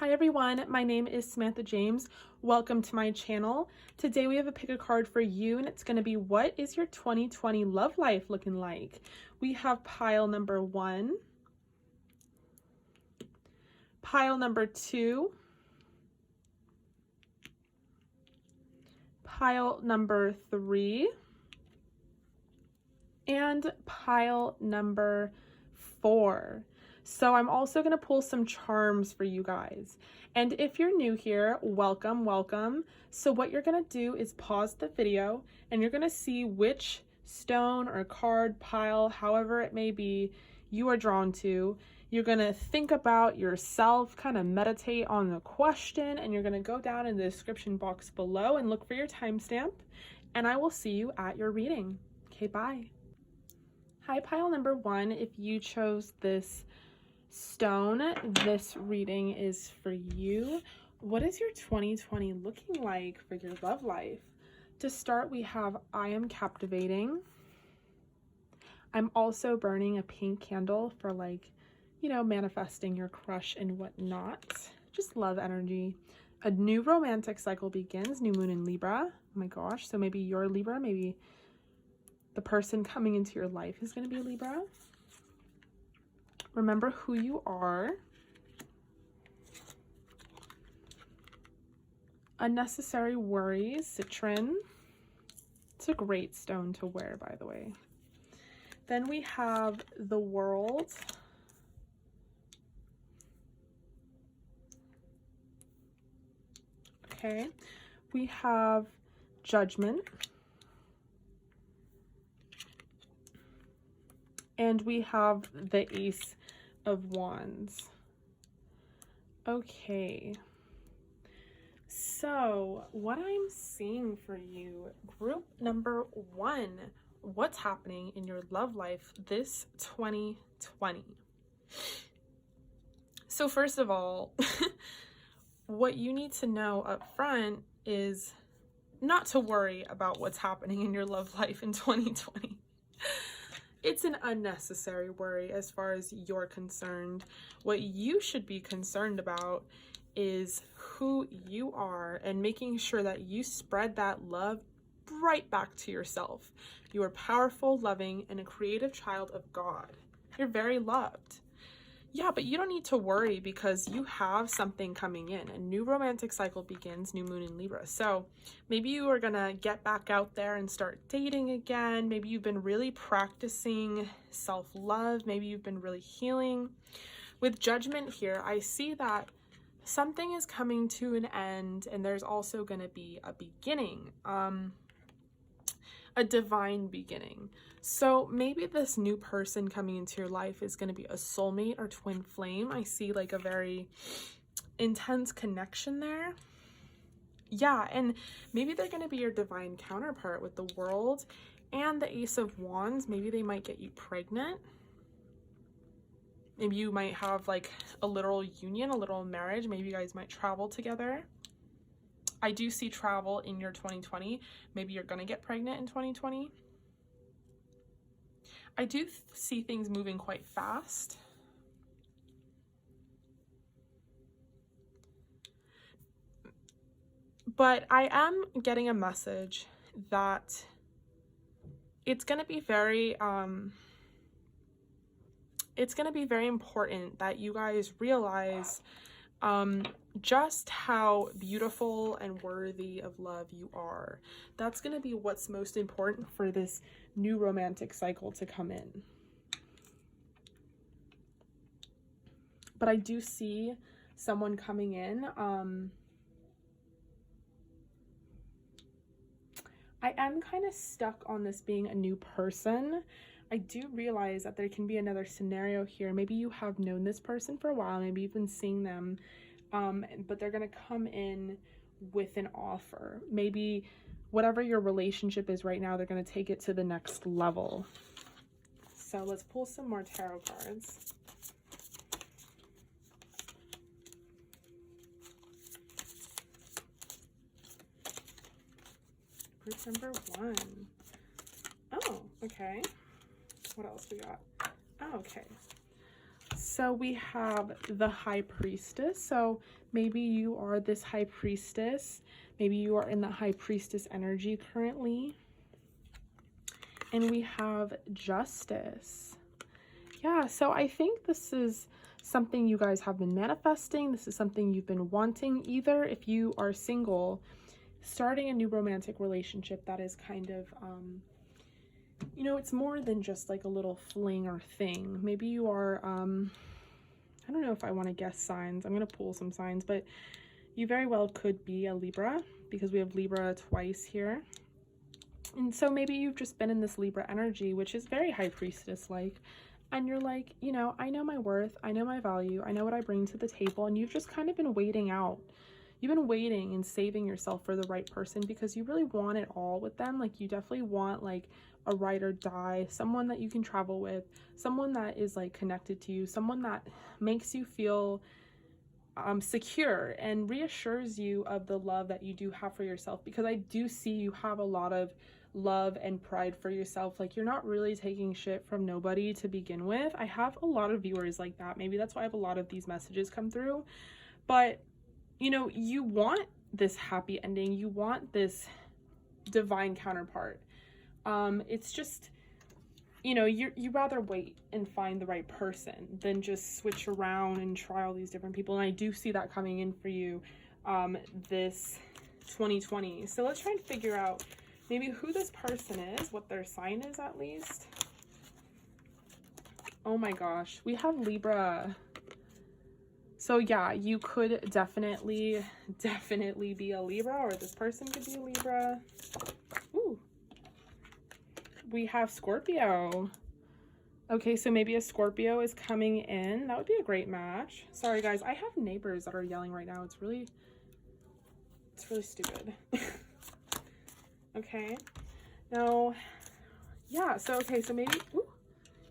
Hi everyone, my name is Samanthajamezz. Welcome to my channel. Today we have a pick a card for you and it's going to be what is your 2020 love life looking like? We have pile number 1, pile number 2, pile number 3, and pile number 4. So I'm also going to pull some charms for you guys. And if you're new here, welcome, welcome. So what you're going to do is pause the video and you're going to see which stone or card, pile, however it may be, you are drawn to. You're going to think about yourself, kind of meditate on the question, and you're going to go down in the description box below and look for your timestamp. And I will see you at your reading. Okay, bye. Hi, pile number 1. If you chose this stone, this reading is for you. What is your 2020 looking like for your love life? To start, we have I am captivating. I'm also burning a pink candle for, like, you know, manifesting your crush and whatnot. Just love energy. A new romantic cycle begins. New moon in Libra. Oh my gosh. So maybe you're Libra. Maybe the person coming into your life is going to be Libra. Remember who you are. Unnecessary worries, citron. It's a great stone to wear, by the way. Then we have the world. Okay. We have judgment. And we have the Ace of Wands. Okay. So what I'm seeing for you, group number 1, what's happening in your love life this 2020? So first of all, what you need to know up front is not to worry about what's happening in your love life in 2020. It's an unnecessary worry as far as you're concerned. What you should be concerned about is who you are and making sure that you spread that love right back to yourself. You are powerful, loving, and a creative child of God. You're very loved. Yeah, but you don't need to worry because you have something coming in. A new romantic cycle begins, new moon in Libra. So maybe you are gonna get back out there and start dating again. Maybe you've been really practicing self-love. Maybe you've been really healing. With judgment here, I see that something is coming to an end and there's also gonna be a beginning, a divine beginning. So maybe this new person coming into your life is going to be a soulmate or twin flame. I see like a very intense connection there. Yeah, and maybe they're going to be your divine counterpart with the world and the Ace of Wands. Maybe they might get you pregnant. Maybe you might have like a literal union, a literal marriage. Maybe you guys might travel together. I do see travel in your 2020. Maybe you're going to get pregnant in 2020. I do see things moving quite fast. But I am getting a message that it's going to be very important that you guys realize just how beautiful and worthy of love you are. That's going to be what's most important for this new romantic cycle to come in. But I do see someone coming in. I am kind of stuck on this being a new person. I do realize that there can be another scenario here. Maybe you have known this person for a while. Maybe you've been seeing them. But they're going to come in with an offer. Maybe whatever your relationship is right now, they're going to take it to the next level. So let's pull some more tarot cards. Group number 1. Oh, okay. What else we got? Oh, okay. so we have the High Priestess. So maybe you are this High Priestess. Maybe you are in the High Priestess energy currently. And we have Justice. Yeah, so I think this is something you guys have been manifesting. This is something you've been wanting, either if you are single, starting a new romantic relationship that is kind of, you know, it's more than just like a little fling or thing. Maybe you are, I don't know if I want to guess signs. I'm going to pull some signs, but you very well could be a Libra, because we have Libra twice here. And so maybe you've just been in this Libra energy, which is very High Priestess-like. And you're like, you know, I know my worth, I know my value, I know what I bring to the table, and you've just kind of been waiting out. You've been waiting and saving yourself for the right person because you really want it all with them. Like, you definitely want like a ride or die, someone that you can travel with, someone that is like connected to you, someone that makes you feel secure and reassures you of the love that you do have for yourself, because I do see you have a lot of love and pride for yourself. Like, you're not really taking shit from nobody to begin with. I have a lot of viewers like that. Maybe that's why I have a lot of these messages come through. But you know, you want this happy ending, you want this divine counterpart. It's just, you know, you rather wait and find the right person than just switch around and try all these different people. And I do see that coming in for you this 2020. So let's try and figure out maybe who this person is, what their sign is at least. Oh my gosh, we have Libra. So yeah, you could definitely be a Libra, or this person could be a Libra. Ooh. We have Scorpio. Okay, so maybe a Scorpio is coming in. That would be a great match. Sorry guys, I have neighbors that are yelling right now. It's really stupid. Okay, now, yeah, so, okay, so maybe, ooh,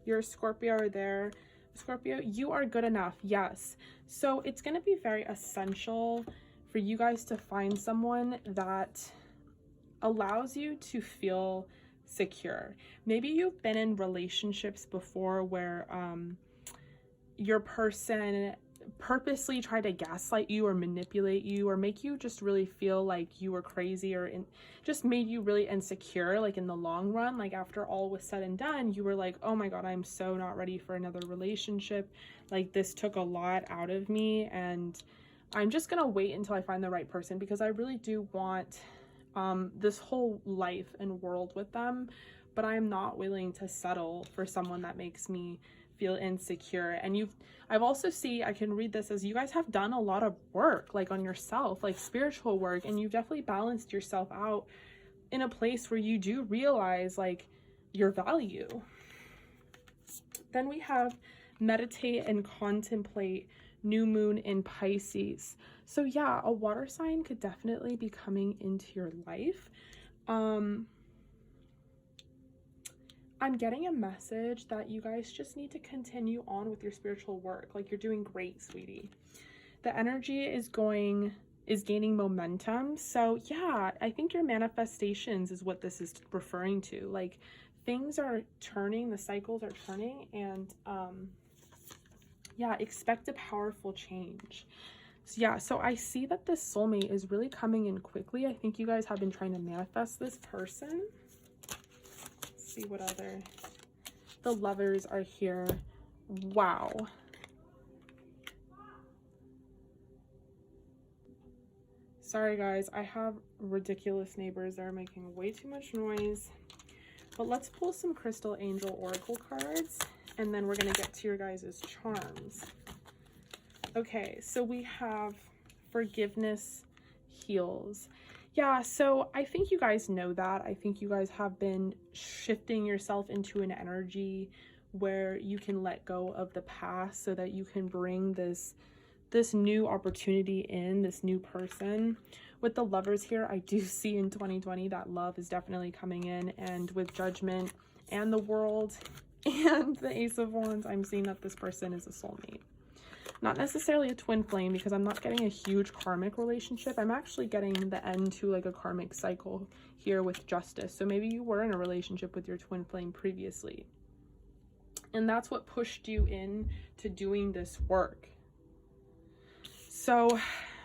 you're a Scorpio there. Scorpio, you are good enough, yes. So it's going to be very essential for you guys to find someone that allows you to feel secure. Maybe you've been in relationships before where your person purposely tried to gaslight you or manipulate you or make you just really feel like you were crazy, or just made you really insecure, like in the long run. Like, after all was said and done, you were like, oh my god, I'm so not ready for another relationship. Like, this took a lot out of me, and I'm just gonna wait until I find the right person, because I really do want this whole life and world with them, but I'm not willing to settle for someone that makes me feel insecure. And I've also I can read this as you guys have done a lot of work, like on yourself, like spiritual work, and you've definitely balanced yourself out in a place where you do realize like your value. Then we have meditate and contemplate, new moon in Pisces. So yeah, a water sign could definitely be coming into your life. I'm getting a message that you guys just need to continue on with your spiritual work. Like, you're doing great, sweetie. The energy is gaining momentum. So yeah, I think your manifestations is what this is referring to. Like, things are turning, the cycles are turning, and yeah, expect a powerful change. So yeah, so I see that this soulmate is really coming in quickly. I think you guys have been trying to manifest this person. See what other, the Lovers are here. Wow. Sorry guys, I have ridiculous neighbors that are making way too much noise. But let's pull some Crystal Angel Oracle cards, and then we're gonna get to your guys' charms. Okay, so we have Forgiveness Heals. Yeah, so I think you guys know that. I think you guys have been shifting yourself into an energy where you can let go of the past so that you can bring this new opportunity in, this new person. With the Lovers here, I do see in 2020 that love is definitely coming in, and with Judgment and the World and the Ace of Wands, I'm seeing that this person is a soulmate. Not necessarily a twin flame, because I'm not getting a huge karmic relationship. I'm actually getting the end to like a karmic cycle here with Justice. So maybe you were in a relationship with your twin flame previously. And that's what pushed you in to doing this work. So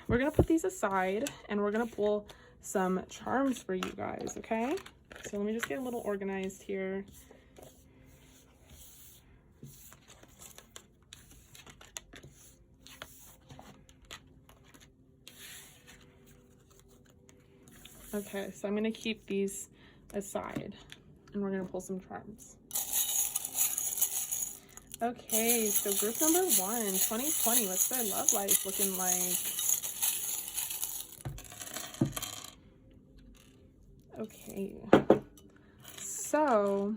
we're going to put these aside and we're going to pull some charms for you guys, okay? So let me just get a little organized here. Okay, so I'm going to keep these aside and we're going to pull some charms. Okay, so group number 1, 2020, what's their love life looking like? Okay, so,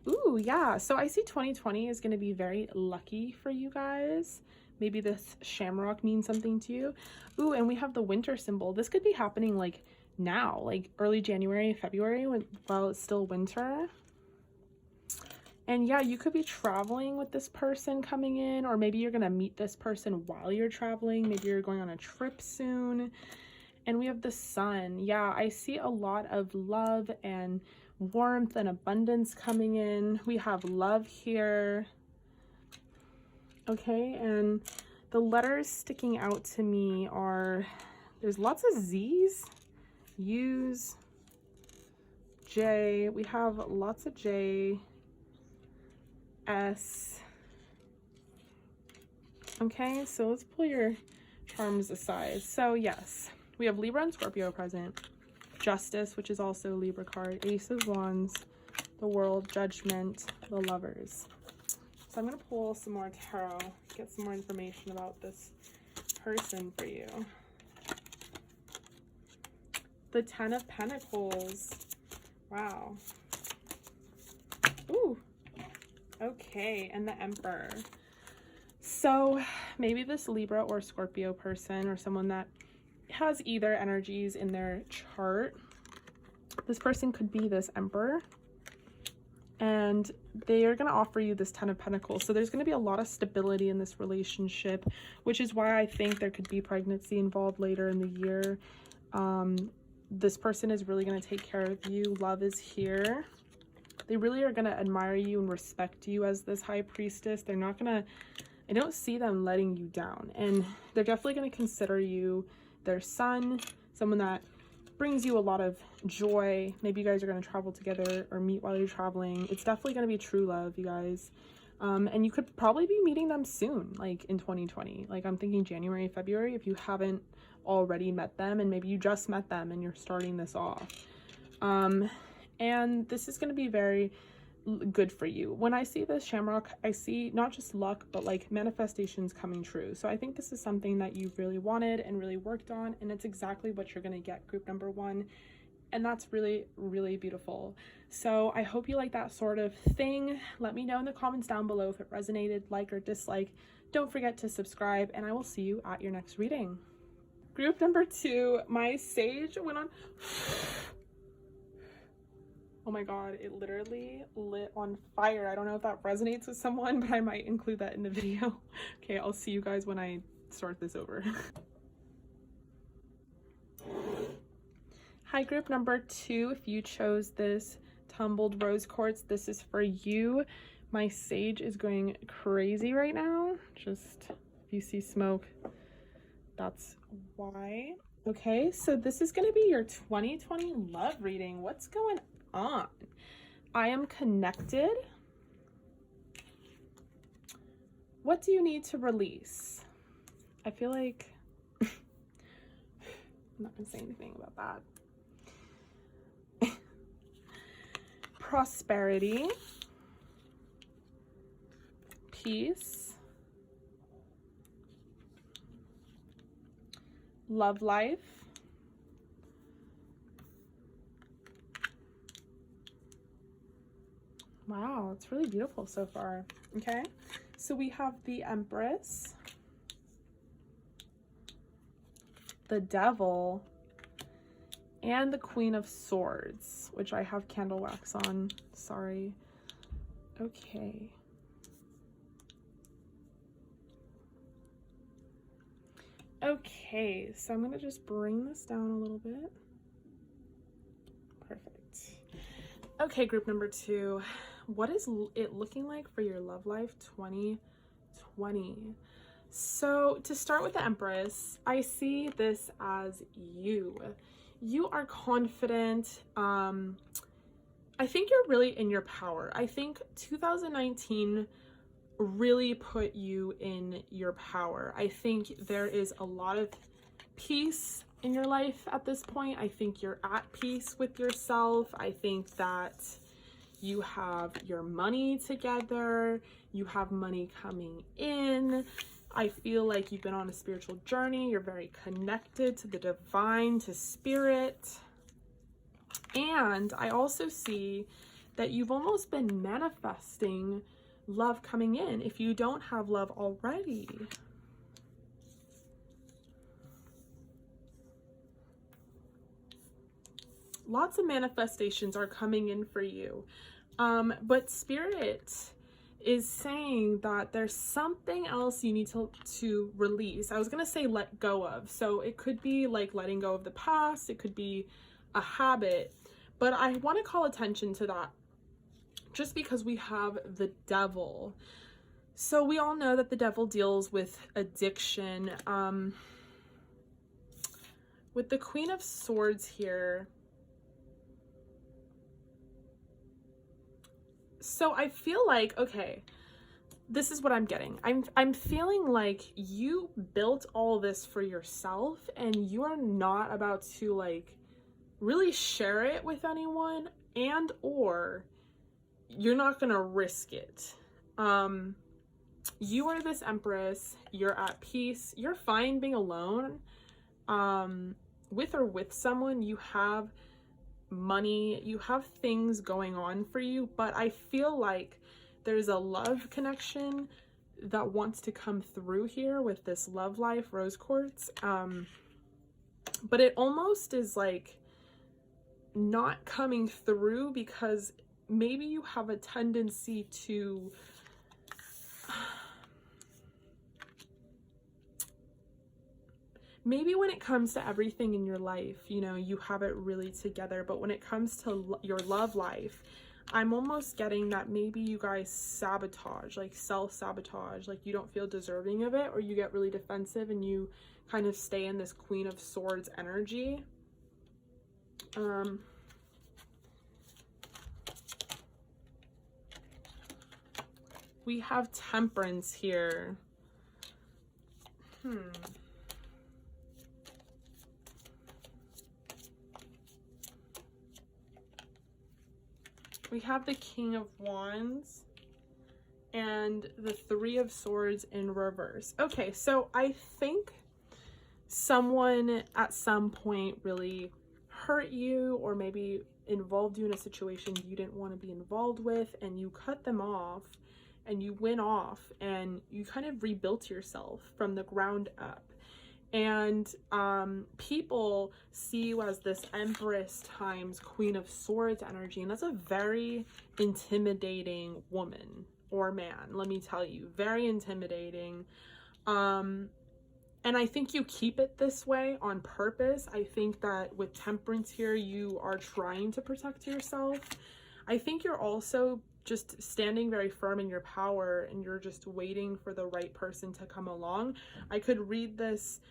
ooh, yeah, so I see 2020 is going to be very lucky for you guys. Maybe this shamrock means something to you. Ooh, and we have the winter symbol. This could be happening like now, like early January, February, while it's still winter. And yeah, you could be traveling with this person coming in, or maybe you're going to meet this person while you're traveling. Maybe you're going on a trip soon. And we have the sun. Yeah, I see a lot of love and warmth and abundance coming in. We have love here. Okay, and the letters sticking out to me are, there's lots of Z's, U's, J. We have lots of J, S. Okay, so let's pull your charms aside. So yes, we have Libra and Scorpio present. Justice, which is also a Libra card. Ace of Wands, the World, Judgment, the Lovers. So I'm going to pull some more tarot, get some more information about this person for you. The 10 of Pentacles. Wow. Ooh. Okay, and the Emperor. So maybe this Libra or Scorpio person, or someone that has either energies in their chart, this person could be this Emperor, and they are going to offer you this 10 of Pentacles. So there's going to be a lot of stability in this relationship, which is why I think there could be pregnancy involved later in the year. This person is really going to take care of you. Love is here. They really are going to admire you and respect you as this high priestess. They're not going to, I don't see them letting you down. And they're definitely going to consider you their son, someone that brings you a lot of joy. Maybe you guys are going to travel together or meet while you're traveling. It's definitely going to be true love, you guys. And you could probably be meeting them soon, like in 2020. Like I'm thinking January, February, if you haven't already met them, and maybe you just met them and you're starting this off. And this is going to be very good for you. When I see this shamrock, I see not just luck, but like manifestations coming true. So I think this is something that you really wanted and really worked on, and it's exactly what you're going to get, group number 1. And that's really, really beautiful. So I hope you like that sort of thing. Let me know in the comments down below if it resonated, like or dislike. Don't forget to subscribe, and I will see you at your next reading. Group number 2, my sage went on. Oh my god, it literally lit on fire. I don't know if that resonates with someone, but I might include that in the video. Okay, I'll see you guys when I start this over. Hi, group number 2. If you chose this tumbled rose quartz, this is for you. My sage is going crazy right now. Just, if you see smoke, that's why. Okay, so this is going to be your 2020 love reading. What's going on? I am connected. What do you need to release? I feel like I'm not going to say anything about that. Prosperity, peace, love life, wow, it's really beautiful so far. Okay, so we have the Empress, the Devil, and the Queen of Swords, which I have candle wax on, sorry. Okay. Okay, so I'm gonna just bring this down a little bit. Perfect. Okay, group number 2. what is it looking like for your love life 2020? So to start with the Empress, I see this as you. You are confident. I think you're really in your power. I think 2019 really put you in your power. I think there is a lot of peace in your life at this point. I think you're at peace with yourself. I think that you have your money together. You have money coming in. I feel like you've been on a spiritual journey. You're very connected to the divine, to spirit. And I also see that you've almost been manifesting love coming in if you don't have love already. Lots of manifestations are coming in for you. But Spirit is saying that there's something else you need to release. I was going to say let go of. So it could be like letting go of the past. It could be a habit. But I want to call attention to that just because we have the devil. So we all know that the devil deals with addiction. With the Queen of Swords here, so I feel like, okay, this is what I'm getting. I'm feeling like you built all this for yourself and you are not about to like really share it with anyone, and or you're not gonna risk it. You are this Empress, you're at peace, you're fine being alone. With or with someone, you have money, you have things going on for you, but I feel like there's a love connection that wants to come through here with this love life rose quartz. But it almost is like not coming through because maybe you have a tendency to maybe when it comes to everything in your life, you know, you have it really together, but when it comes to your love life, I'm almost getting that maybe you guys sabotage, like self-sabotage, like you don't feel deserving of it, or you get really defensive and you kind of stay in this Queen of Swords energy. We have Temperance here. We have the King of Wands and the Three of Swords in reverse. Okay, so I think someone at some point really hurt you or maybe involved you in a situation you didn't want to be involved with, and you cut them off and you went off and you kind of rebuilt yourself from the ground up. And people see you as this Empress times Queen of Swords energy, and that's a very intimidating woman or man, let me tell you, very intimidating. And I think you keep it this way on purpose. I think that with Temperance here, you are trying to protect yourself. I think you're also just standing very firm in your power and you're just waiting for the right person to come along. I could read this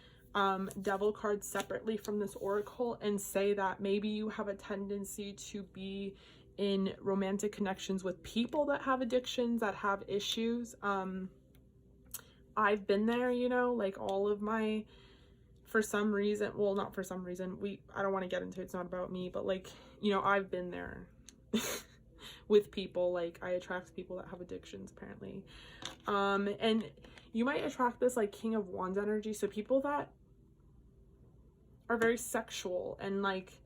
Devil card separately from this oracle and say that maybe you have a tendency to be in romantic connections with people that have addictions, that have issues. I've been there, you know, like all of my, for some reason, well, not for some reason, I don't want to get into it, it's not about me, but like, you know, I've been there with people. Like I attract people that have addictions apparently. And you might attract this like King of Wands energy, so people that are very sexual and like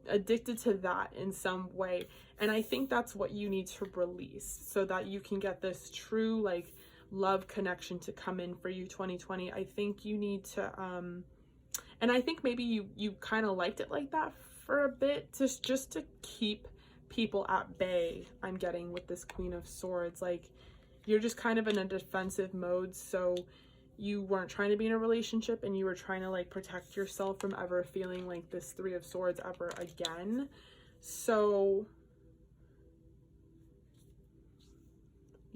addicted to that in some way. And I think that's what you need to release so that you can get this true like love connection to come in for you 2020. I think you need to and I think maybe you kind of liked it like that for a bit, just to keep people at bay. I'm getting with this Queen of Swords, like you're just kind of in a defensive mode, so you weren't trying to be in a relationship and you were trying to like protect yourself from ever feeling like this Three of Swords ever again. So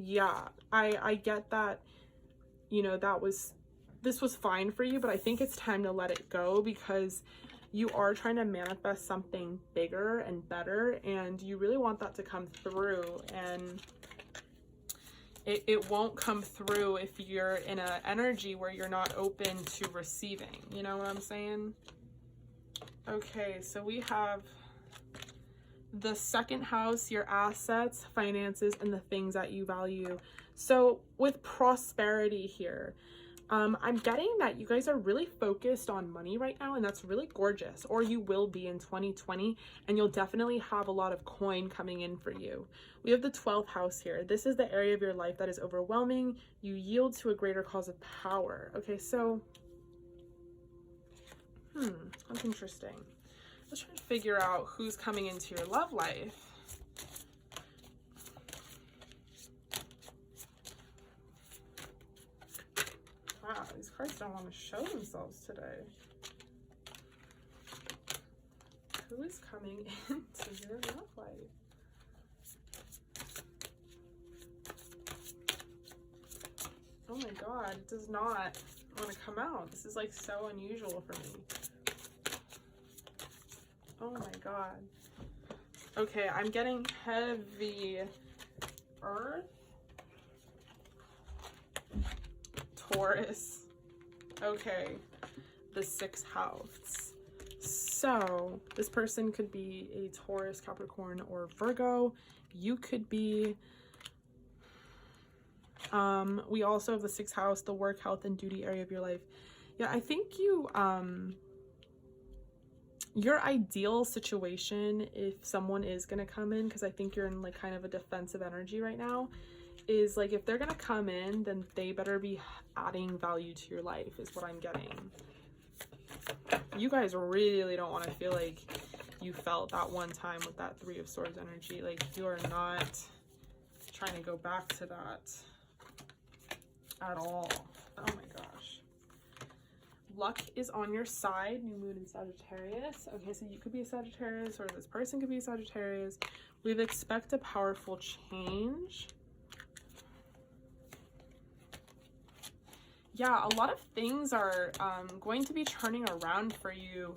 Yeah, I get that, you know, this was fine for you, but I think it's time to let it go, because you are trying to manifest something bigger and better, and you really want that to come through, and it won't come through if you're in an energy where you're not open to receiving. You know what I'm saying? Okay, so we have the second house, your assets, finances, and the things that you value. So with prosperity here, I'm getting that you guys are really focused on money right now, and that's really gorgeous, or you will be in 2020, and you'll definitely have a lot of coin coming in for you. We have the 12th house here. This is the area of your life that is overwhelming. You yield to a greater cause of power. Okay, so, that's interesting. Let's try to figure out who's coming into your love life. Wow, these cards don't want to show themselves today. Who is coming into your love life? Oh my god, it does not want to come out. This is like so unusual for me. Oh my god. Okay, I'm getting heavy earth, Taurus. Okay, the 6th house. So this person could be a Taurus, Capricorn, or Virgo. You could be, we also have the 6th house, the work, health, and duty area of your life. Yeah, I think you, your ideal situation, if someone is going to come in, because I think you're in like kind of a defensive energy right now, is like if they're going to come in, then they better be adding value to your life, is what I'm getting. You guys really don't want to feel like you felt that one time with that 3 of Swords energy. Like, you are not trying to go back to that at all. Oh my gosh. Luck is on your side. New moon in Sagittarius. Okay, so you could be a Sagittarius, or this person could be a Sagittarius. We expect a powerful change. Yeah, a lot of things are going to be turning around for you.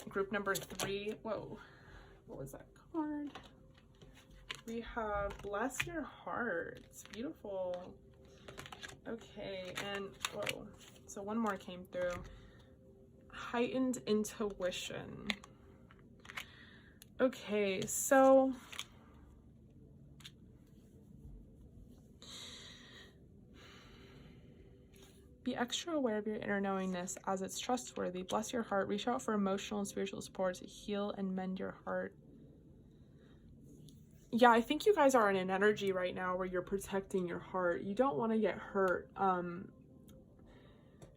Group number 3. Whoa, what was that card? We have bless your heart. It's beautiful. Okay, and whoa. So one more came through. Heightened intuition. Okay, so be extra aware of your inner knowingness as it's trustworthy. Bless your heart. Reach out for emotional and spiritual support to heal and mend your heart. Yeah, I think you guys are in an energy right now where you're protecting your heart. You don't want to get hurt.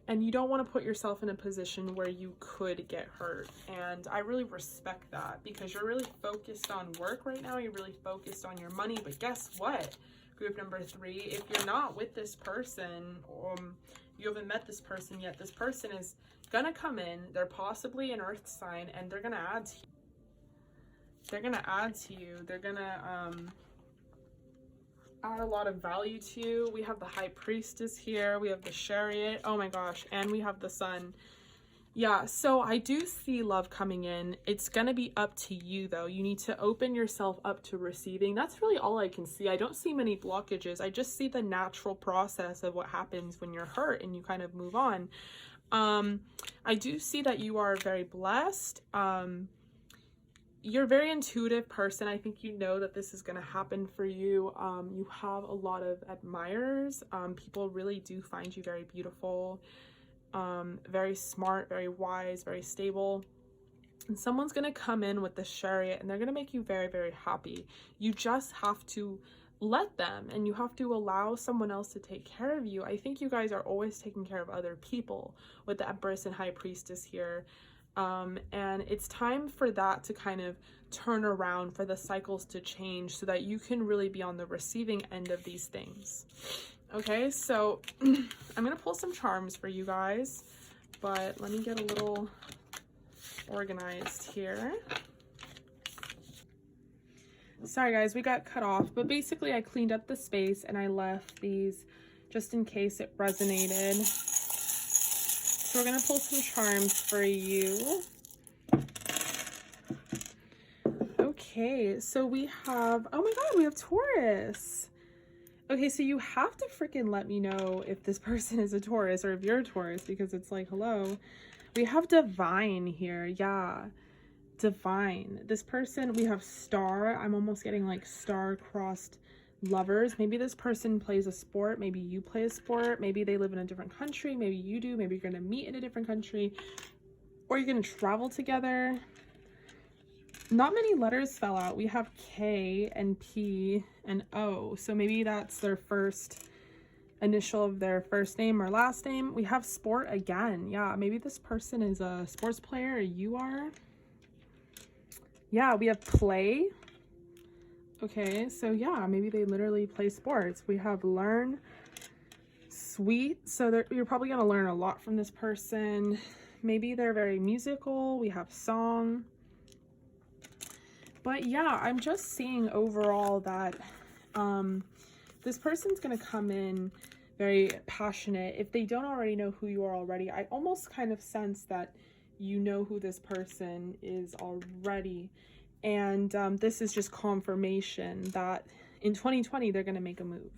And you don't want to put yourself in a position where you could get hurt. And I really respect that, because you're really focused on work right now. You're really focused on your money. But guess what? Group number 3, if you're not with this person, you haven't met this person yet, this person is gonna come in. They're possibly an earth sign, and they're gonna add to you. They're gonna add to you. They're gonna add a lot of value to you. We have the High Priestess here. We have the Chariot. Oh my gosh. And we have the Sun. Yeah, so I do see love coming in. It's gonna be up to you though. You need to open yourself up to receiving. That's really all I can see. I don't see many blockages. I just see the natural process of what happens when you're hurt and you kind of move on. I do see that you are very blessed. You're a very intuitive person. I think you know that this is going to happen for you. You have a lot of admirers. People really do find you very beautiful, very smart, very wise, very stable. And someone's going to come in with the Chariot, and they're going to make you very, very happy. You just have to let them, and you have to allow someone else to take care of you. I think you guys are always taking care of other people with the Empress and High Priestess here. And it's time for that to kind of turn around, for the cycles to change, so that you can really be on the receiving end of these things. Okay, so I'm going to pull some charms for you guys, but let me get a little organized here. Sorry guys, we got cut off, but basically I cleaned up the space and I left these just in case it resonated. So we're gonna pull some charms for you. Okay, so we have, oh my god, we have Taurus. Okay, so you have to freaking let me know if this person is a Taurus or if you're a Taurus, because it's like, hello. We have Divine here, yeah. Divine. This person, we have Star. I'm almost getting like star-crossed lovers. Maybe this person plays a sport. Maybe you play a sport. Maybe they live in a different country. Maybe you do. Maybe you're going to meet in a different country. Or you're going to travel together. Not many letters fell out. We have K and P and O. So maybe that's their first initial of their first name or last name. We have sport again. Yeah, maybe this person is a sports player or you are. Yeah, we have play. Okay, so yeah, maybe they literally play sports. We have learn, sweet. So you're probably going to learn a lot from this person. Maybe they're very musical. We have song. But yeah, I'm just seeing overall that this person's going to come in very passionate. If they don't already know who you are already, I almost kind of sense that you know who this person is already. And this is just confirmation that in 2020, they're going to make a move.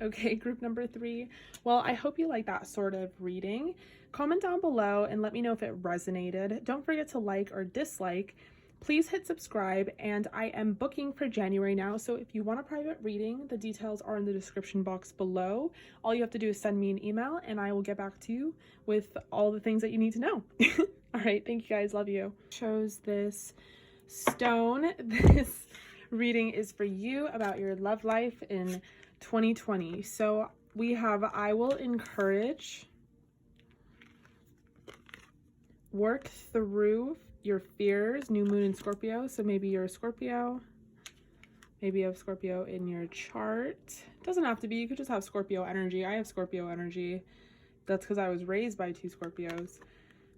Okay, group number 3. Well, I hope you like that sort of reading. Comment down below and let me know if it resonated. Don't forget to like or dislike. Please hit subscribe, and I am booking for January now, so if you want a private reading, the details are in the description box below. All you have to do is send me an email, and I will get back to you with all the things that you need to know. All right, thank you guys, love you. Chose this stone. This reading is for you about your love life in 2020. So we have, I will encourage, work through your fears, new moon in Scorpio. So maybe you're a Scorpio, maybe you have Scorpio in your chart. It doesn't have to be, you could just have Scorpio energy. I have Scorpio energy. That's because I was raised by 2 Scorpios.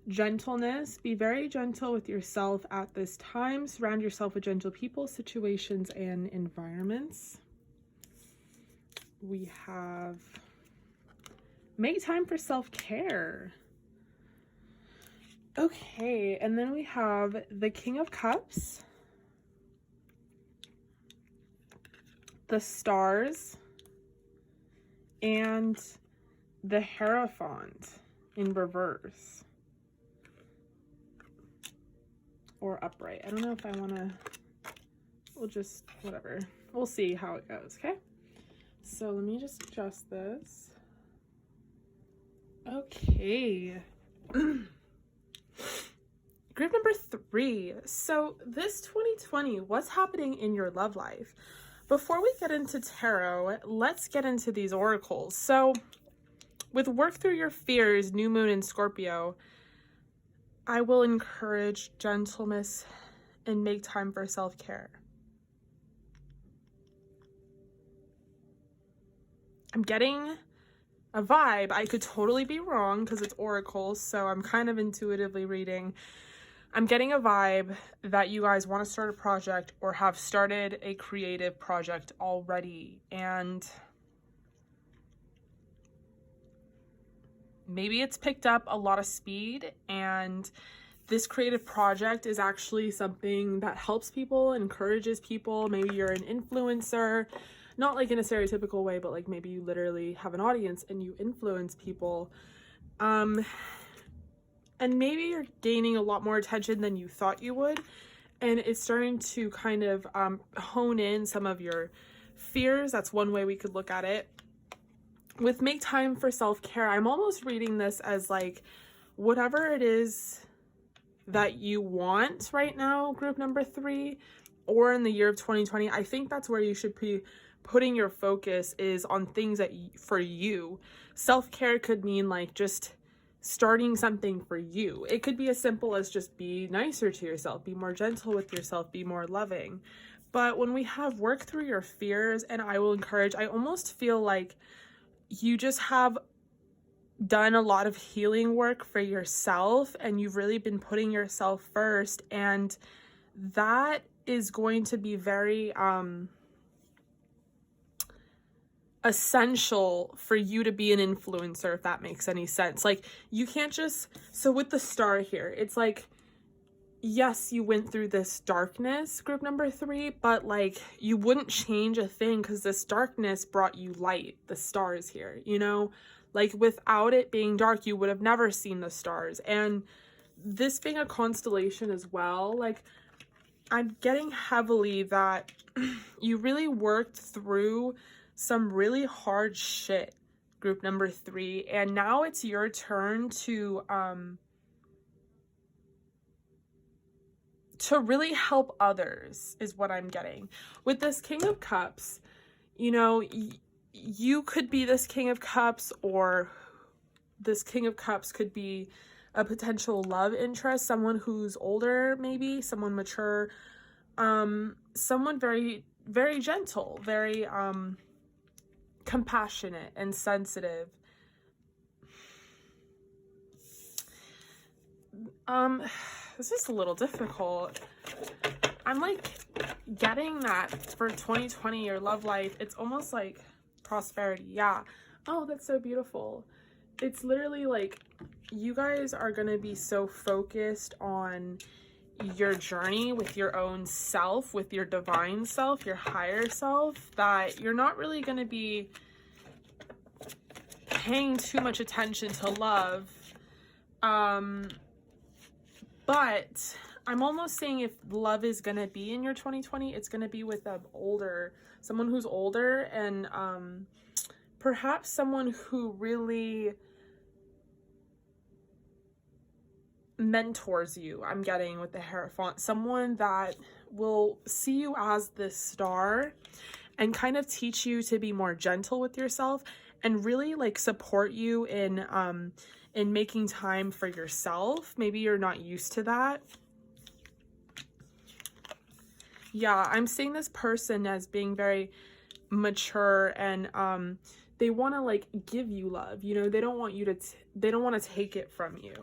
Gentleness, be very gentle with yourself at this time. Surround yourself with gentle people, situations, and environments. We have make time for self-care. Okay, and then we have the King of Cups, the Stars, and the Hierophant in reverse. Or upright. I don't know if I want to, we'll just, whatever. We'll see how it goes, okay? So let me just adjust this. Okay. Group number 3. So this 2020, what's happening in your love life? Before we get into tarot, let's get into these oracles. So with work through your fears, new moon in Scorpio, I will encourage gentleness and make time for self-care. I'm getting a vibe. I could totally be wrong because it's oracles, so I'm kind of intuitively reading. I'm getting a vibe that you guys want to start a project or have started a creative project already, and maybe it's picked up a lot of speed, and this creative project is actually something that helps people, encourages people. Maybe you're an influencer, not like in a stereotypical way, but like maybe you literally have an audience and you influence people. And maybe you're gaining a lot more attention than you thought you would. And it's starting to kind of hone in some of your fears. That's one way we could look at it. With make time for self-care, I'm almost reading this as like whatever it is that you want right now, group number 3, or in the year of 2020, I think that's where you should be putting your focus, is on things that for you. Self-care could mean like just starting something for you. It could be as simple as just be nicer to yourself, be more gentle with yourself, be more loving. But when we have work through your fears, and I will encourage, I almost feel like you just have done a lot of healing work for yourself, and you've really been putting yourself first, and that is going to be very essential for you to be an influencer, if that makes any sense. Like, you can't just, so with the star here, it's like, yes, you went through this darkness, group number 3, but like, you wouldn't change a thing because this darkness brought you light, the stars here, you know? Like, without it being dark, you would have never seen the stars. And this being a constellation as well, like, I'm getting heavily that you really worked through some really hard shit, group number 3, and now it's your turn to really help others, is what I'm getting. With this King of Cups, you know, you could be this King of Cups, or this King of Cups could be a potential love interest, someone who's older, maybe someone mature, someone very, very gentle, very compassionate and sensitive. This is a little difficult. I'm like getting that for 2020, your love life, it's almost like prosperity. Yeah. Oh, that's so beautiful. It's literally like you guys are going to be so focused on your journey with your own self, with your divine self, your higher self, that you're not really going to be paying too much attention to love. But I'm almost saying if love is going to be in your 2020, it's going to be with someone who's older, and perhaps someone who really mentors you. I'm getting with the Hierophant, someone that will see you as this star and kind of teach you to be more gentle with yourself, and really like support you in making time for yourself. Maybe you're not used to that. Yeah, I'm seeing this person as being very mature, and they want to like give you love, you know, they don't want you to they don't want to take it from you.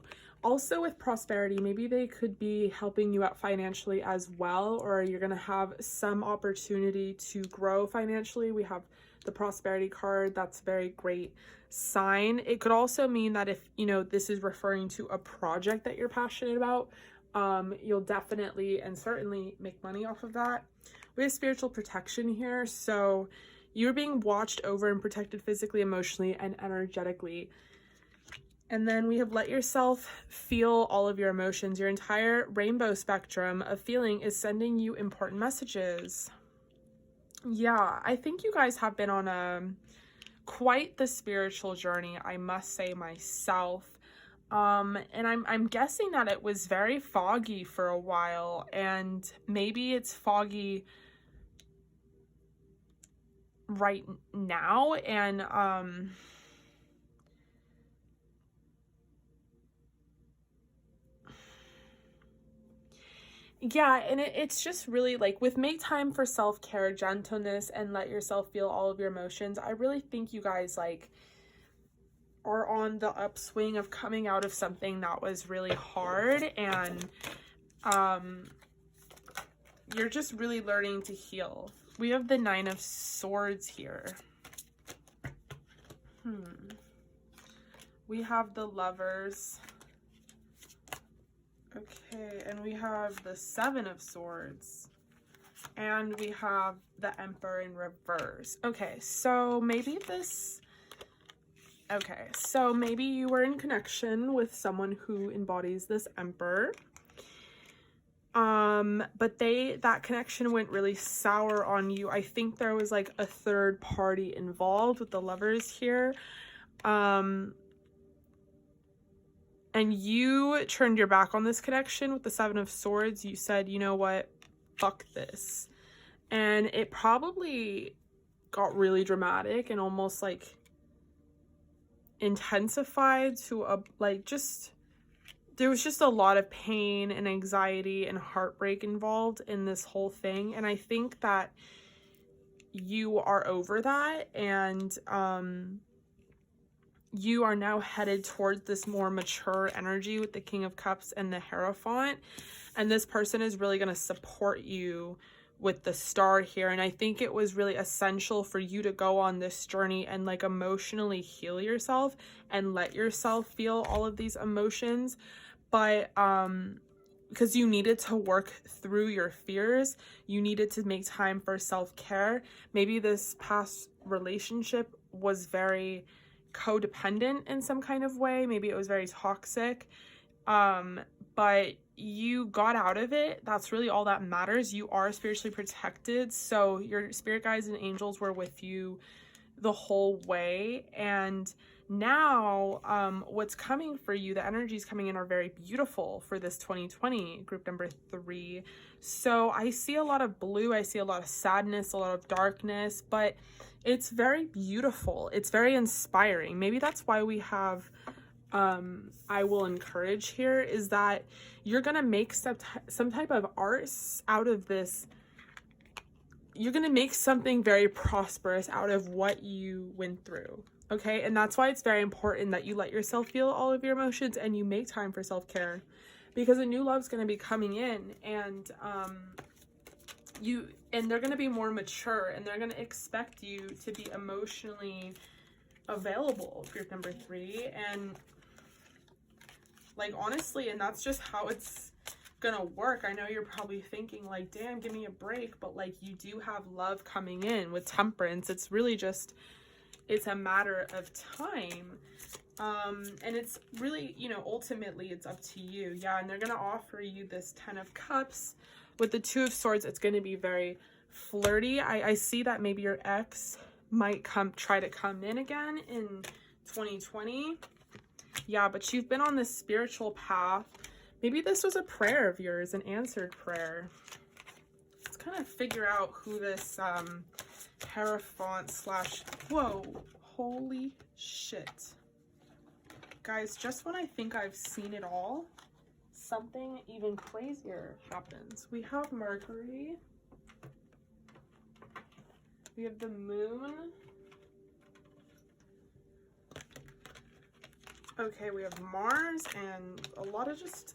Also with prosperity, maybe they could be helping you out financially as well, or you're going to have some opportunity to grow financially. We have the prosperity card. That's a very great sign. It could also mean that if, you know, this is referring to a project that you're passionate about, you'll definitely and certainly make money off of that. We have spiritual protection here. So you're being watched over and protected physically, emotionally, and energetically. And then we have let yourself feel all of your emotions. Your entire rainbow spectrum of feeling is sending you important messages. Yeah, I think you guys have been on quite the spiritual journey, I must say myself. And I'm guessing that it was very foggy for a while, and maybe it's foggy right now, and yeah, and it's just really like with make time for self-care, gentleness, and let yourself feel all of your emotions. I really think you guys like are on the upswing of coming out of something that was really hard, and you're just really learning to heal. We have the 9 of Swords here. We have the Lovers. Okay, and we have the 7 of Swords, and we have the Emperor in reverse. Okay, so maybe you were in connection with someone who embodies this Emperor, but that connection went really sour on you. I think there was like a third party involved with the Lovers here, and you turned your back on this connection with the 7 of Swords. You said, you know what, fuck this. And it probably got really dramatic and almost like intensified to there was just a lot of pain and anxiety and heartbreak involved in this whole thing. And I think that you are over that, and you are now headed towards this more mature energy with the King of Cups and the Hierophant. And this person is really going to support you with the Star here. And I think it was really essential for you to go on this journey and like emotionally heal yourself and let yourself feel all of these emotions. But because you needed to work through your fears, you needed to make time for self-care. Maybe this past relationship was very codependent in some kind of way. Maybe it was very toxic, but you got out of it. That's really all that matters. You are spiritually protected, so your spirit guides and angels were with you the whole way. And now what's coming for you, the energies coming in are very beautiful for this 2020 group number 3. So I see a lot of blue, I see a lot of sadness, a lot of darkness, but it's very beautiful. It's very inspiring. Maybe that's why we have I will encourage here, is that you're gonna make some type of art out of this. You're gonna make something very prosperous out of what you went through. Okay, and that's why it's very important that you let yourself feel all of your emotions and you make time for self-care, because a new love's going to be coming in, and they're going to be more mature, and they're going to expect you to be emotionally available, group number 3. And like, honestly, and that's just how it's gonna work. I know you're probably thinking like, damn, give me a break, but like, you do have love coming in with Temperance. It's really just, it's a matter of time. And it's really, you know, ultimately it's up to you. Yeah, and they're going to offer you this 10 of Cups. With the 2 of Swords, it's going to be very flirty. I see that maybe your ex might try to come in again in 2020. Yeah, but you've been on this spiritual path. Maybe this was a prayer of yours, an answered prayer. Let's kind of figure out who this Hierophant slash, whoa, holy shit. Guys, just when I think I've seen it all, something even crazier happens. We have Mercury. We have the Moon. Okay, we have Mars and a lot of just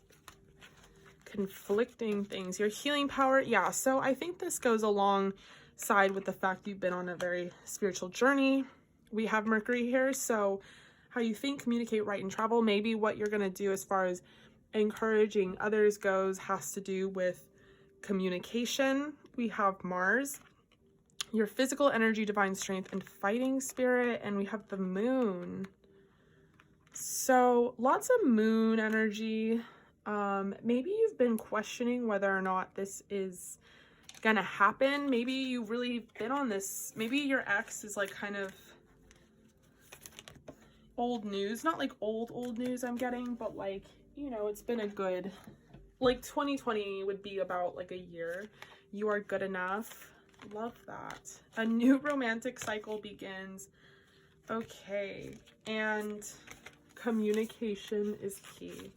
conflicting things. Your healing power. Yeah, so I think this goes alongside with the fact you've been on a very spiritual journey. We have Mercury here, so how you think, communicate, write, and travel. Maybe what you're going to do as far as encouraging others goes has to do with communication. We have Mars, your physical energy, divine strength, and fighting spirit. And we have the Moon. So lots of Moon energy. Maybe you've been questioning whether or not this is gonna happen. Maybe you've really been on this. Maybe your ex is like kind of old news. Not like old news I'm getting, but like, you know, it's been a good, like 2020 would be about like a year. You are good enough. Love that. A new romantic cycle begins. Okay, and communication is key.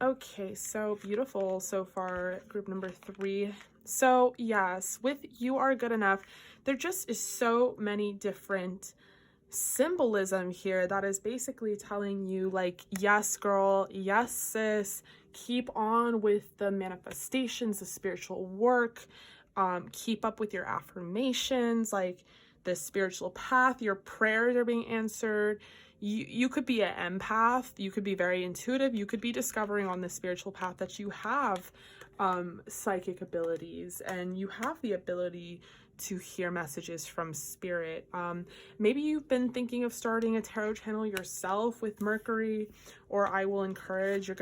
Okay, so beautiful so far, group number 3. So yes, with you are good enough, there just is so many different symbolism here that is basically telling you like, yes girl, yes sis, keep on with the manifestations, the spiritual work, keep up with your affirmations, like the spiritual path, your prayers are being answered. You could be an empath, you could be very intuitive, you could be discovering on the spiritual path that you have psychic abilities and you have the ability to hear messages from spirit. Maybe you've been thinking of starting a tarot channel yourself with Mercury, or I will encourage, you're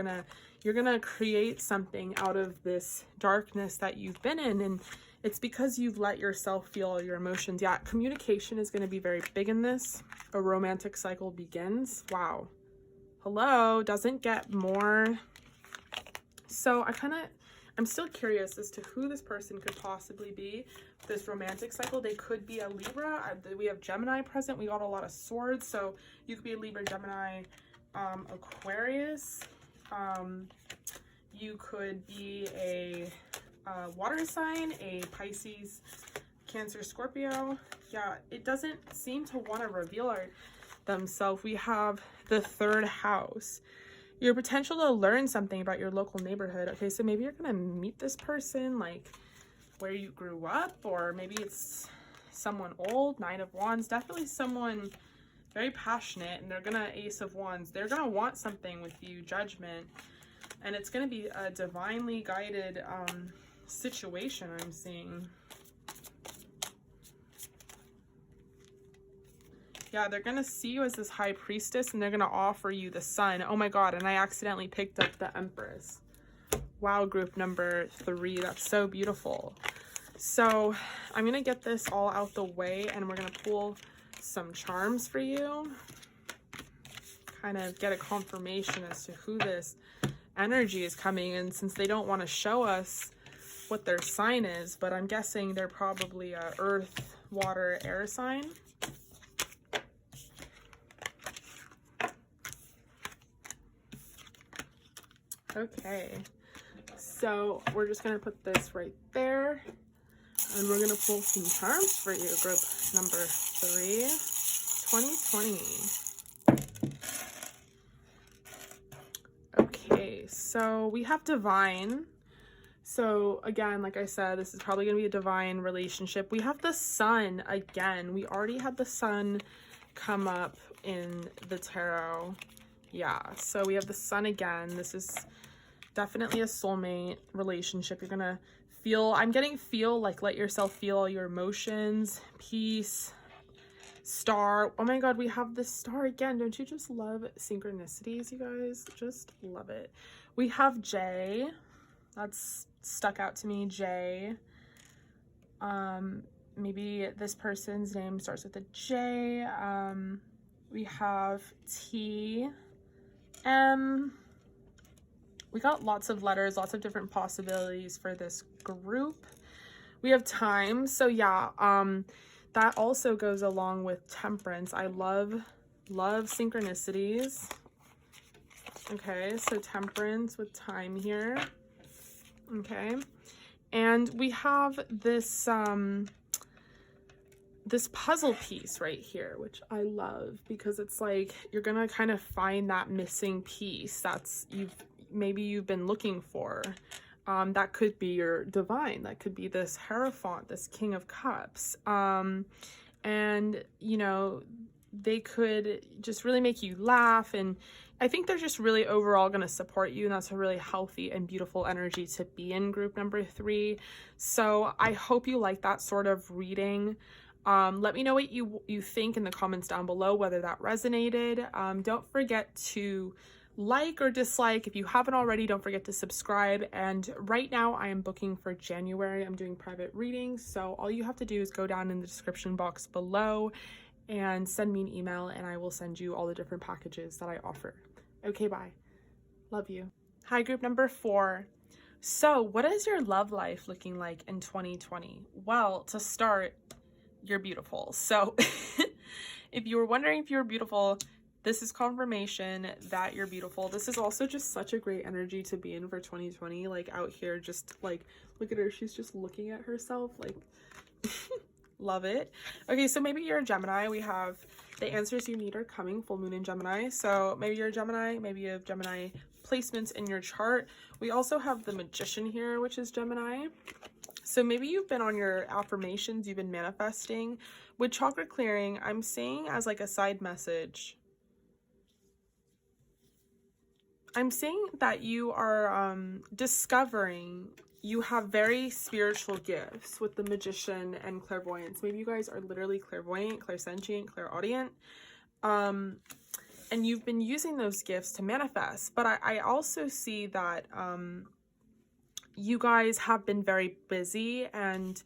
gonna create something out of this darkness that you've been in, and it's because you've let yourself feel all your emotions. Yeah, communication is going to be very big in this. A romantic cycle begins. Wow. Hello, doesn't get more. So I'm still curious as to who this person could possibly be. This romantic cycle, they could be a Libra. We have Gemini present. We got a lot of swords. So you could be a Libra, Gemini, Aquarius. You could be a water sign, a Pisces, Cancer, Scorpio. Yeah, it doesn't seem to want to reveal themselves. We have the 3rd house. Your potential to learn something about your local neighborhood. Okay, so maybe you're gonna meet this person like where you grew up, or maybe it's someone old. 9 of Wands, definitely someone very passionate, and they're gonna Ace of Wands. They're gonna want something with you, Judgment, and it's gonna be a divinely guided situation I'm seeing. Yeah, they're gonna see you as this High Priestess, and they're gonna offer you the Sun. Oh my God, and I accidentally picked up the Empress. Wow, group number 3, that's so beautiful. So I'm gonna get this all out the way, and we're gonna pull some charms for you. Kind of get a confirmation as to who this energy is coming in, since they don't want to show us what their sign is, but I'm guessing they're probably a earth, water, air sign. Okay, so we're just gonna put this right there, and we're gonna pull some charms for you, group number 3, 2020. Okay, so we have Divine. So again, like I said, this is probably gonna be a divine relationship. We have the Sun again. We already had the Sun come up in the tarot. Yeah, so we have the Sun again. This is definitely a soulmate relationship. You're gonna feel, I'm getting feel, like let yourself feel all your emotions, peace, Star. Oh my God, we have the Star again. Don't you just love synchronicities, you guys? Just love it. We have J. That's stuck out to me, J. Maybe this person's name starts with a J. We have T, M. We got lots of letters, lots of different possibilities for this group. We have Time. So yeah, that also goes along with Temperance. I love synchronicities. Okay, so Temperance with Time here. Okay, and we have this this puzzle piece right here, which I love, because it's like you're gonna kind of find that missing piece that's maybe you've been looking for. That could be your Divine, that could be this Hierophant, this King of Cups, and you know, they could just really make you laugh, and I think they're just really overall going to support you, and that's a really healthy and beautiful energy to be in, group number 3. So I hope you like that sort of reading. Let me know what you think in the comments down below, whether that resonated. Don't forget to like or dislike. If you haven't already, don't forget to subscribe. And right now I am booking for January. I'm doing private readings, so all you have to do is go down in the description box below and send me an email, and I will send you all the different packages that I offer. Okay, bye. Love you. Hi, group number 4. So what is your love life looking like in 2020? Well, to start, you're beautiful. So if you were wondering if you were beautiful, this is confirmation that you're beautiful. This is also just such a great energy to be in for 2020. Like out here, just like, look at her. She's just looking at herself like, love it. Okay, so maybe you're a Gemini. We have the answers you need are coming, full moon in Gemini. So maybe you're a Gemini, maybe you have Gemini placements in your chart. We also have the Magician here, which is Gemini. So maybe you've been on your affirmations, you've been manifesting. With chakra clearing, I'm saying as like a side message, I'm saying that you are discovering you have very spiritual gifts with the Magician and clairvoyance. Maybe you guys are literally clairvoyant, clairsentient, clairaudient. And you've been using those gifts to manifest. But I also see that you guys have been very busy and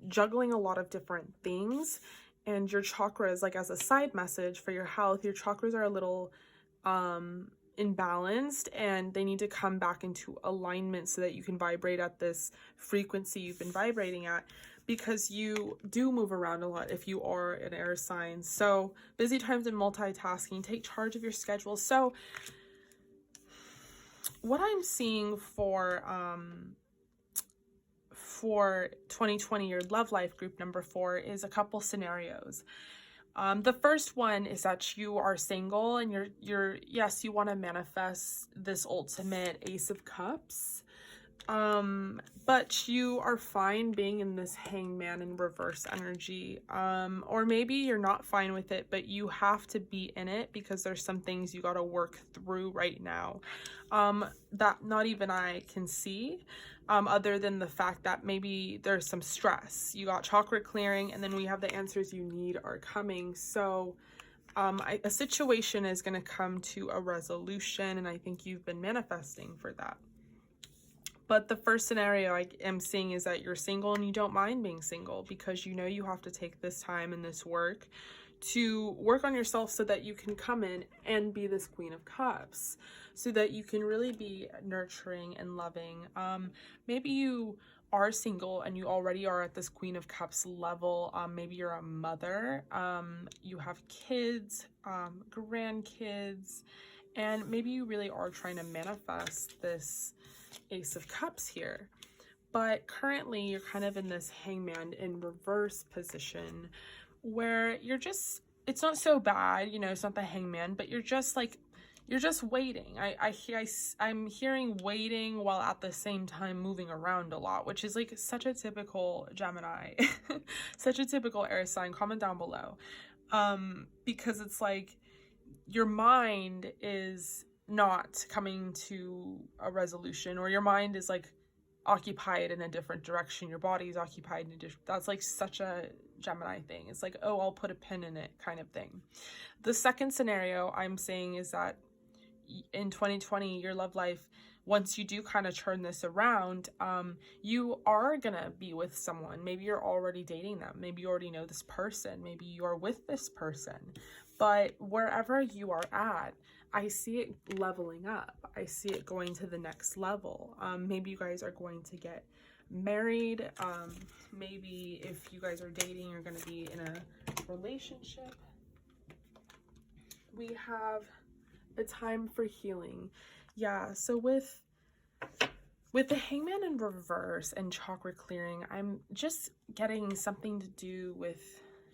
juggling a lot of different things. And your chakras, like as a side message for your health, your chakras are a little imbalanced, and they need to come back into alignment so that you can vibrate at this frequency you've been vibrating at, because you do move around a lot if you are an air sign. So busy times and multitasking, take charge of your schedule. So what I'm seeing for 2020, your love life, group number 4, is a couple scenarios. The first one is that you are single and yes, you want to manifest this ultimate Ace of Cups. But you are fine being in this Hangman in reverse energy. Or maybe you're not fine with it, but you have to be in it because there's some things you got to work through right now. That not even I can see. Other than the fact that maybe there's some stress. You got chakra clearing, and then we have the answers you need are coming. So a situation is going to come to a resolution, and I think you've been manifesting for that. But the first scenario I am seeing is that you're single and you don't mind being single because you know you have to take this time and this work to work on yourself so that you can come in and be this Queen of Cups, so that you can really be nurturing and loving. Maybe you are single and you already are at this Queen of Cups level. Maybe you're a mother, you have kids, grandkids, and maybe you really are trying to manifest this Ace of Cups here. But currently you're kind of in this Hangman in reverse position where you're just, it's not so bad, you know, it's not the Hangman, but you're just like, you're just waiting. I'm hearing waiting while at the same time moving around a lot, which is like such a typical Gemini, such a typical air sign. Comment down below. Because it's like your mind is not coming to a resolution, or your mind is like occupied in a different direction, your body is occupied in a different, that's like such a Gemini thing. It's like, oh, I'll put a pin in it kind of thing. The second scenario I'm saying is that in 2020, your love life, once you do kind of turn this around, you are gonna be with someone. Maybe you're already dating them, maybe you already know this person, maybe you are with this person, but wherever you are at, I see it leveling up. I see it going to the next level. Maybe you guys are going to get married. Maybe if you guys are dating, you're going to be in a relationship. We have a time for healing. Yeah, so with the Hangman in reverse and chakra clearing, I'm just getting something to do with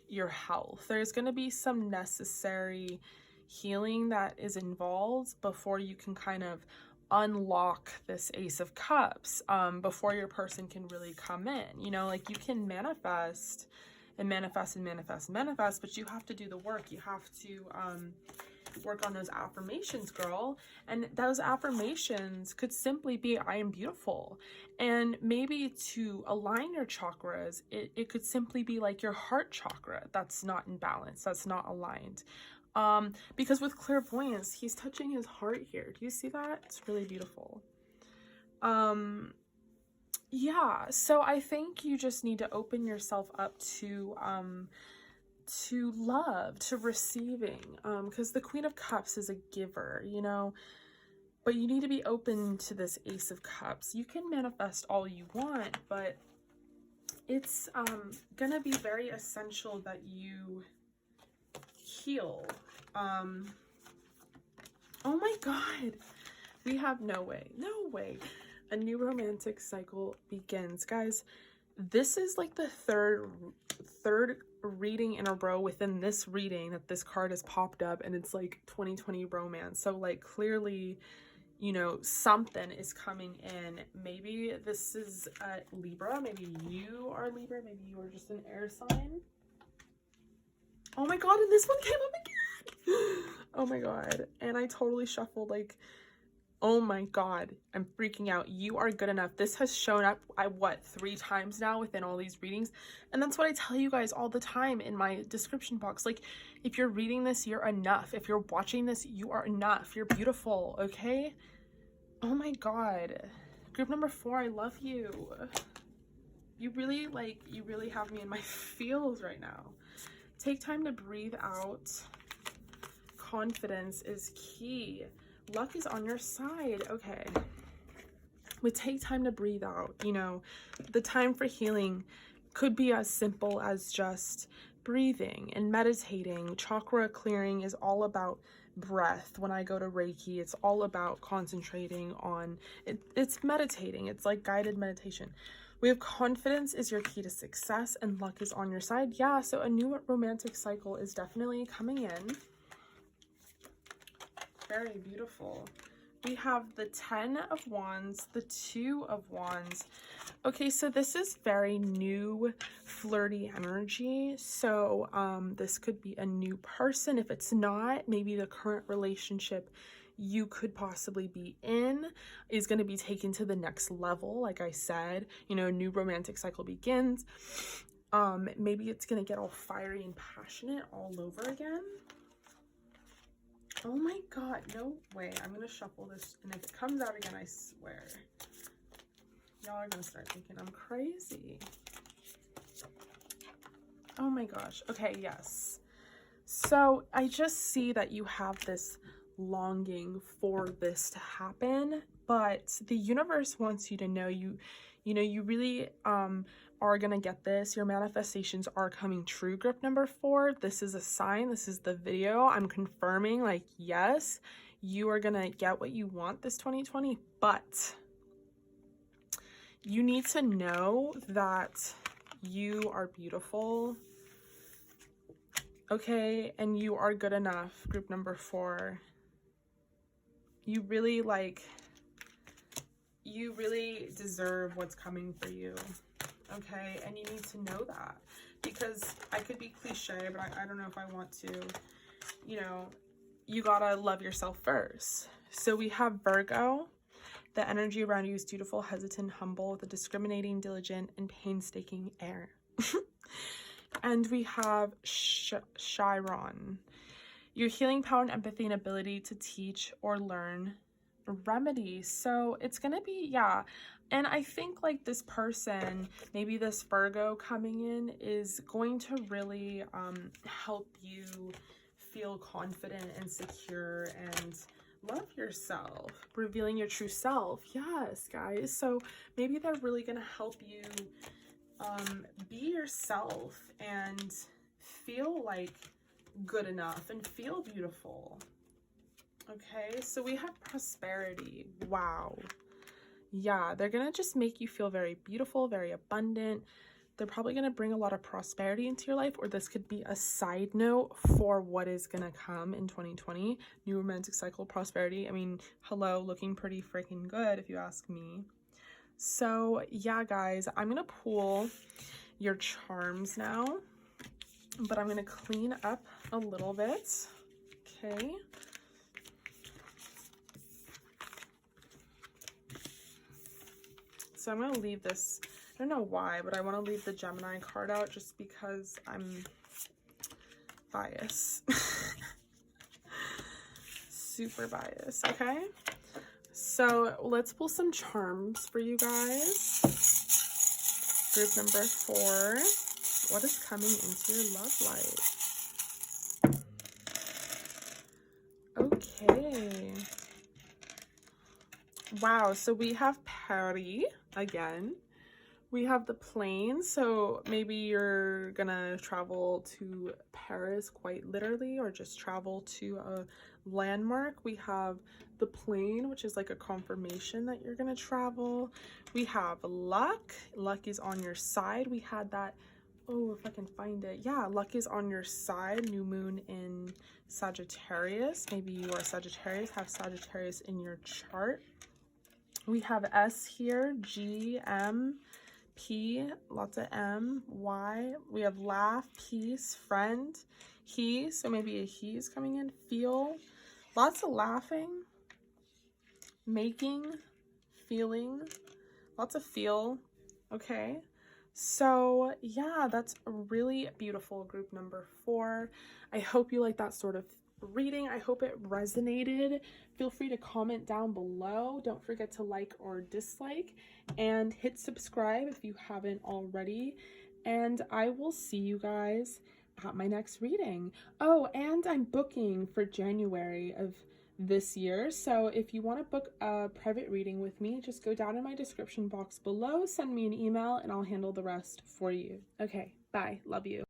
your health. There's going to be some necessary healing that is involved before you can kind of unlock this Ace of Cups, before your person can really come in. You know, like you can manifest and manifest and manifest and manifest, but you have to do the work. You have to work on those affirmations, girl. And those affirmations could simply be, I am beautiful. And maybe to align your chakras, it could simply be like your heart chakra that's not in balance, that's not aligned. Because with clairvoyance, he's touching his heart here. Do you see that? It's really beautiful. Yeah, so I think you just need to open yourself up to love, to receiving, because the Queen of Cups is a giver, you know, but you need to be open to this Ace of Cups. You can manifest all you want, but it's gonna be very essential that you heal. Oh my God, we have no way, a new romantic cycle begins. Guys, this is like the third reading in a row within this reading that this card has popped up, and it's like 2020 romance. So like clearly, you know, something is coming in. Maybe this is Libra, maybe you are Libra, maybe you are just an air sign. Oh my God, and this one came up again. Oh my God, and I totally shuffled like, oh my God, I'm freaking out. You are good enough. This has shown up, what, 3 times now within all these readings. And that's what I tell you guys all the time in my description box. Like, if you're reading this, you're enough. If you're watching this, you are enough. You're beautiful, okay? Oh my God. Group number 4, I love you. You really have me in my feels right now. Take time to breathe out. Confidence is key. Luck is on your side. Okay. But take time to breathe out. You know, the time for healing could be as simple as just breathing and meditating. Chakra clearing is all about breath. When I go to Reiki, it's all about concentrating on it. It's meditating. It's like guided meditation. We have confidence is your key to success and luck is on your side. Yeah, so a new romantic cycle is definitely coming in. Very beautiful. We have the 10 of Wands, the 2 of Wands. Okay, so this is very new, flirty energy. So this could be a new person. If it's not, maybe the current relationship you could possibly be in is going to be taken to the next level. Like I said, you know, new romantic cycle begins. Maybe it's going to get all fiery and passionate all over again. Oh my god, no way. I'm going to shuffle this, and if it comes out again, I swear, y'all are going to start thinking I'm crazy. Oh my gosh. Okay, yes. So I just see that you have this longing for this to happen, but the universe wants you to know you really are gonna get this. Your manifestations are coming true. Group number 4, this is a sign. This is the video. I'm confirming, like, yes, you are gonna get what you want this 2020, but you need to know that you are beautiful, okay, and you are good enough. Group number 4, you really deserve what's coming for you, okay? And you need to know that, because I could be cliche, but I don't know if I want to, you know, you gotta love yourself first. So we have Virgo. The energy around you is dutiful, hesitant, humble, with a discriminating, diligent, and painstaking air. And we have Chiron. Your healing power and empathy and ability to teach or learn remedies. So it's gonna be, yeah. And I think like this person, maybe this Virgo coming in, is going to really help you feel confident and secure and love yourself, revealing your true self. Yes, guys. So maybe they're really gonna help you be yourself and feel like good enough and feel beautiful. Okay, so we have prosperity. Wow. Yeah, they're gonna just make you feel very beautiful, very abundant. They're probably gonna bring a lot of prosperity into your life, or this could be a side note for what is gonna come in 2020. New romantic cycle, prosperity. I mean, hello, looking pretty freaking good if you ask me. So yeah, guys, I'm gonna pull your charms now, but I'm gonna clean up a little bit. Okay. So I'm going to leave this, I don't know why, but I want to leave the Gemini card out just because I'm biased. Super biased, okay? So let's pull some charms for you guys. Group number 4. What is coming into your love life? Okay. Wow, so we have Paris again. We have the plane, so maybe you're gonna travel to Paris quite literally, or just travel to a landmark. We have the plane, which is like a confirmation that you're gonna travel. We have luck. Luck is on your side. We had that, oh, if I can find it. Yeah, luck is on your side. New moon in Sagittarius. Maybe you are Sagittarius, have Sagittarius in your chart. We have S here, G, M, P, lots of M, Y. We have laugh, peace, friend, he, so maybe a he is coming in, feel, lots of laughing, making, feeling, lots of feel, okay? So yeah, that's really beautiful, group number 4. I hope you like that sort of reading. I hope it resonated. Feel free to comment down below. Don't forget to like or dislike, and hit subscribe if you haven't already. And I will see you guys at my next reading. Oh, and I'm booking for January of this year. So if you want to book a private reading with me, just go down in my description box below, send me an email, and I'll handle the rest for you. Okay, bye. Love you.